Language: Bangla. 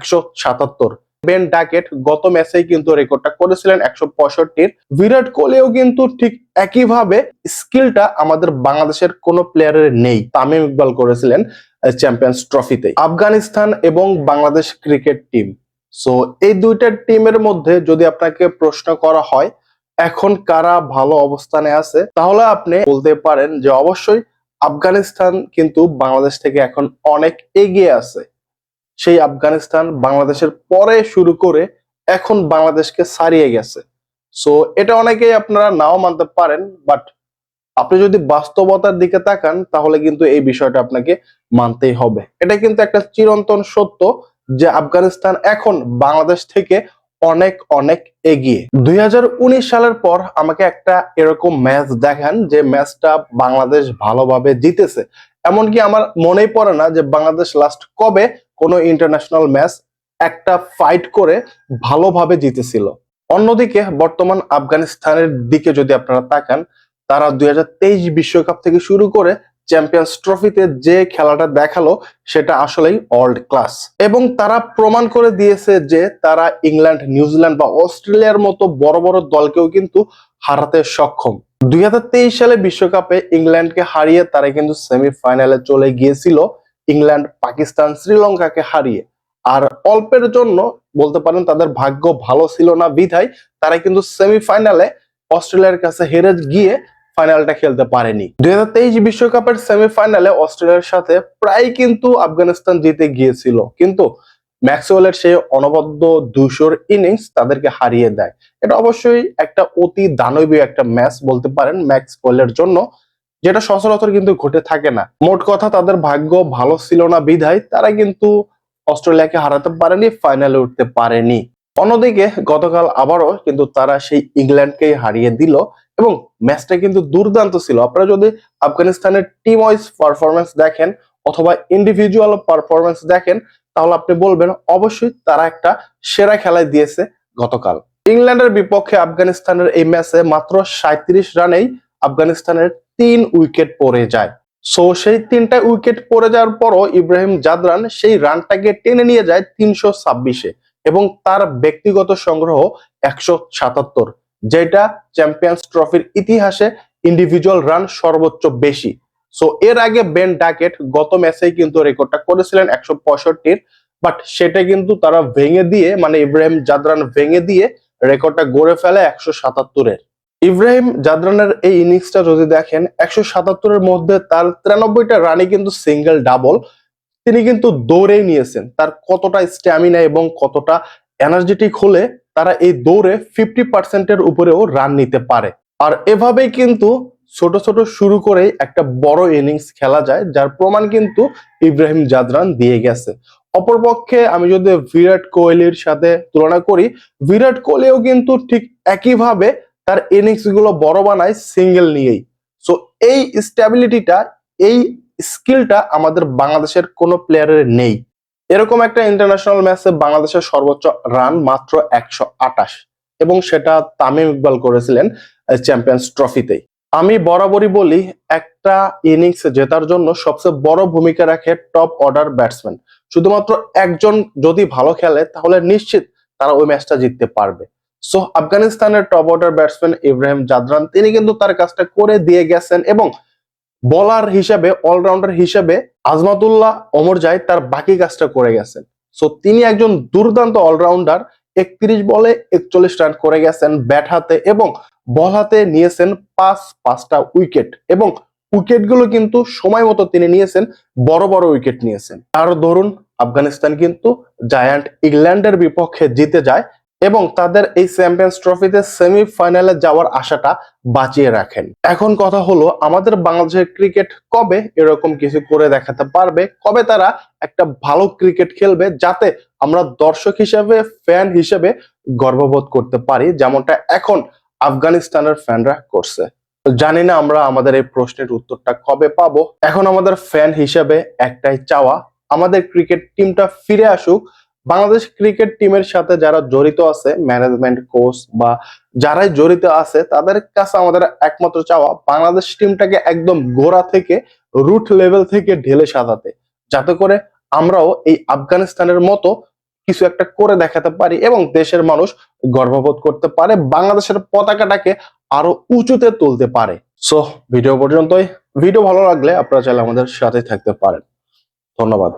177। বেন ডাকেট গত ম্যাচেই কিন্তু রেকর্ডটা করেছিলেন 165। বিরাট কোহলিও কিন্তু ঠিক একইভাবে স্কিলটা আমাদের বাংলাদেশের কোনো প্লেয়ারের নেই, তামিম ইকবাল করেছিলেন চ্যাম্পিয়ন্স ট্রফিতে। আফগানিস্তান এবং বাংলাদেশ ক্রিকেট টিম, সো এই দুইটা টিমের মধ্যে যদি আপনাকে প্রশ্ন করা হয় এখন কারা ভালো অবস্থানে আছে, তাহলে আপনি বলতে পারেন যে অবশ্যই আফগানিস্তান কিন্তু বাংলাদেশ থেকে এখন অনেক এগিয়ে আছে। সেই আফগানিস্তান বাংলাদেশের পরে শুরু করে এখন বাংলাদেশকে ছাড়িয়ে গেছে। সো এটা অনেকেই আপনারা নাও মানতে পারেন, বাট আপনি যদি বাস্তবতার দিকে তাকান তাহলে কিন্তু এই বিষয়টা আপনাকে মানতেই হবে। এটা কিন্তু একটা চিরন্তন সত্য যে আফগানিস্তান এখন বাংলাদেশ থেকে অনেক অনেক এগিয়ে। 2019 সালের পর আমাকে একটা এরকম ম্যাচ দেখান যে ম্যাচটা বাংলাদেশ ভালোভাবে জিতেছে। এমনকি আমার মনেই পড়ে না যে বাংলাদেশ লাস্ট কবে কোনো ইন্টারন্যাশনাল ম্যাচ একটা ফাইট করে ভালোভাবে জিতেছিল। অন্যদিকে বর্তমান আফগানিস্তানের দিকে যদি আপনারা তাকান, তারা 2023 বিশ্বকাপ থেকে শুরু করে চ্যাম্পিয়ন্স ট্রফিতে যে খেলাটা দেখালো সেটা আসলেই ওয়ার্ল্ড ক্লাস, এবং তারা প্রমাণ করে দিয়েছে যে তারা ইংল্যান্ড, নিউজিল্যান্ড বা অস্ট্রেলিয়ার মতো বড় বড় দলকেও কিন্তু হারাতে সক্ষম। 2023 সালে বিশ্বকাপে ইংল্যান্ডকে হারিয়ে তারা কিন্তু সেমিফাইনালে চলে গিয়েছিল, ইংল্যান্ড পাকিস্তান শ্রীলঙ্কাকে হারিয়ে। আর অল্পের জন্য বলতে পারেন তাদের ভাগ্য ভালো ছিল না বিধায় তারা কিন্তু সেমিফাইনালে অস্ট্রেলিয়ার কাছে হেরে গিয়ে ফাইনালটা খেলতে পারেনি। 2023 বিশ্বকাপের সেমিফাইনালে অস্ট্রেলিয়ার সাথে প্রায় কিন্তু আফগানিস্তান জিতে গিয়েছিল, কিন্তু ম্যাক্সওয়েলের সেই অনবদ্য 200 ইনিংস তাদেরকে হারিয়ে দেয়। এটা অবশ্যই একটা অতি দানবীয় একটা ম্যাচ বলতে পারেন ম্যাক্সওয়েলের জন্য, যেটা সচরাচর কিন্তু ঘটে থাকে না। মোট কথা তাদের ভাগ্য ভালো ছিল না বিধায় তারা কিন্তু অস্ট্রেলিয়াকে হারাতে পারেনি, ফাইনালে উঠতে পারেনি। অন্যদিকে গতকাল আবারও কিন্তু তারা সেই ইংল্যান্ডকেই হারিয়ে দিল এবং ম্যাচটা কিন্তু দুর্দান্ত ছিল। আপনারা যদি আফগানিস্তানের টিম ওয়াইজ পারফরমেন্স দেখেন অথবা ইন্ডিভিজুয়াল পারফরমেন্স দেখেন তাহলে আপনি বলবেন অবশ্যই তারা একটা সেরা খেলায় দিয়েছে গতকাল। ইংল্যান্ডের বিপক্ষে আফগানিস্তানের এই ম্যাচে মাত্র 37 রানেই আফগানিস্তানের 3 উইকেট পড়ে যায়। সো সেই 3টা উইকেট পড়ে যাওয়ার পরও ইব্রাহিম জাদরান সেই রানটাকে টেনে নিয়ে যায় 326-এ এবং তার ব্যক্তিগত সংগ্রহ 177, যেটা চ্যাম্পিয়ন্স ট্রফির ইতিহাসে ইন্ডিভিজুয়াল রান সর্বোচ্চ বেশি। সো এর আগে বেন ডাকেট গত ম্যাচেই কিন্তু রেকর্ডটা করেছিলেন 165, বাট সেটা কিন্তু তারা ভেঙে দিয়ে, মানে ইব্রাহিম জাদরান ভেঙে দিয়ে রেকর্ডটা গড়ে ফেলে 177-এর। ইব্রাহিম জাদরানের এই ইনিংসটা যদি দেখেন 177-এর মধ্যে তার 93টা রানই কিন্তু সিঙ্গেল ডাবল। তিনি কিন্তু দৌড়েই নিয়েছেন, তার কতটা স্ট্যামিনা এবং কতটা এনার্জেটিক হলে তারা এই দৌড়ে 50%-এর উপরেও রান নিতে পারে। আর এভাবেই কিন্তু ছোট ছোট শুরু করে একটা বড় ইনিংস খেলা যায়, যার প্রমাণ কিন্তু ইব্রাহিম জাদরান দিয়ে গেছে। অপরপক্ষে আমি যদি বিরাট কোহলির সাথে তুলনা করি, বিরাট কোহলিও কিন্তু ঠিক একইভাবে তার ইনিংস গুলো বড় বানায় সিঙ্গেল নিয়েই। সো এই স্ট্যাবিলিটিটা, এই স্কিলটা আমাদের বাংলাদেশের কোনো প্লেয়ারের নেই। এরকম একটা ইন্টারন্যাশনাল ম্যাচে বাংলাদেশের সর্বোচ্চ রান মাত্র 128 এবং সেটা তামিম ইকবাল করেছিলেন চ্যাম্পিয়ন্স ট্রফিতেই। আমি বরাবরই বলি একটা ইনিংস জেতার জন্য সবচেয়ে বড় ভূমিকা রাখে টপ অর্ডার ব্যাটসম্যান। শুধুমাত্র একজন যদি ভালো খেলে তাহলে নিশ্চিত তারা ওই ম্যাচটা জিততে পারবে। সো আফগানিস্তানের top order batsman Ibrahim Zadran তিনি কিন্তু তার কাজটা করে দিয়ে গেছেন এবং বোলার হিসেবে, অলরাউন্ডার হিসেবে আজমাতুল্লাহ ওমরজাই তার বাকি কাজটা করে গেছেন। সো তিনি একজন দুর্দান্ত অলরাউন্ডার, 31 বলে 41 রান করে গেছেন ব্যাট হাতে এবং বল হাতে নিয়েছেন পাঁচটা উইকেট, এবং উইকেট গুলো কিন্তু সময় মতো তিনি নিয়েছেন, বড় বড় উইকেট নিয়েছেন। আর ধরুন আফগানিস্তান কিন্তু জায়ান্ট ইংল্যান্ডের বিপক্ষে জিতে যায় এবং তাদের এই চ্যাম্পিয়ন্স ট্রফিতে সেমিফাইনালে যাওয়ার আশাটা বাঁচিয়ে রাখেন। এখন কথা হলো আমাদের বাংলাদেশের ক্রিকেট কবে এরকম কিছু করে দেখাতে পারবে, কবে তারা একটা ভালো ক্রিকেট খেলবে যাতে আমরা দর্শক হিসেবে, ফ্যান হিসেবে গর্ববোধ করতে পারি, যেমনটা এখন আফগানিস্তানের ফ্যানরা করছে। জানি না আমরা আমাদের এই প্রশ্নের উত্তরটা কবে পাবো। এখন আমাদের ফ্যান হিসেবে একটাই চাওয়া, আমাদের ক্রিকেট টিমটা ফিরে আসুক। বাংলাদেশ ক্রিকেট টিমের সাথে যারা জড়িত আছে, ম্যানেজমেন্ট, কোচ বা যারাই জড়িত আছে, তাদের কাছে আমাদের একমাত্র চাওয়া বাংলাদেশ টিমটাকে একদম গোড়া থেকে, রুট লেভেল থেকে ঢেলে সাজাতে, যাতে করে আমরাও এই আফগানিস্তানের মতো কিছু একটা করে দেখাতে পারি এবং দেশের মানুষ গর্ববোধ করতে পারে, বাংলাদেশের পতাকাটাকে আরো উঁচুতে তুলতে পারে। সো ভিডিও পর্যন্তই। ভিডিও ভালো লাগলে আপনারা চাইলে আমাদের সাথে থাকতে পারেন। ধন্যবাদ।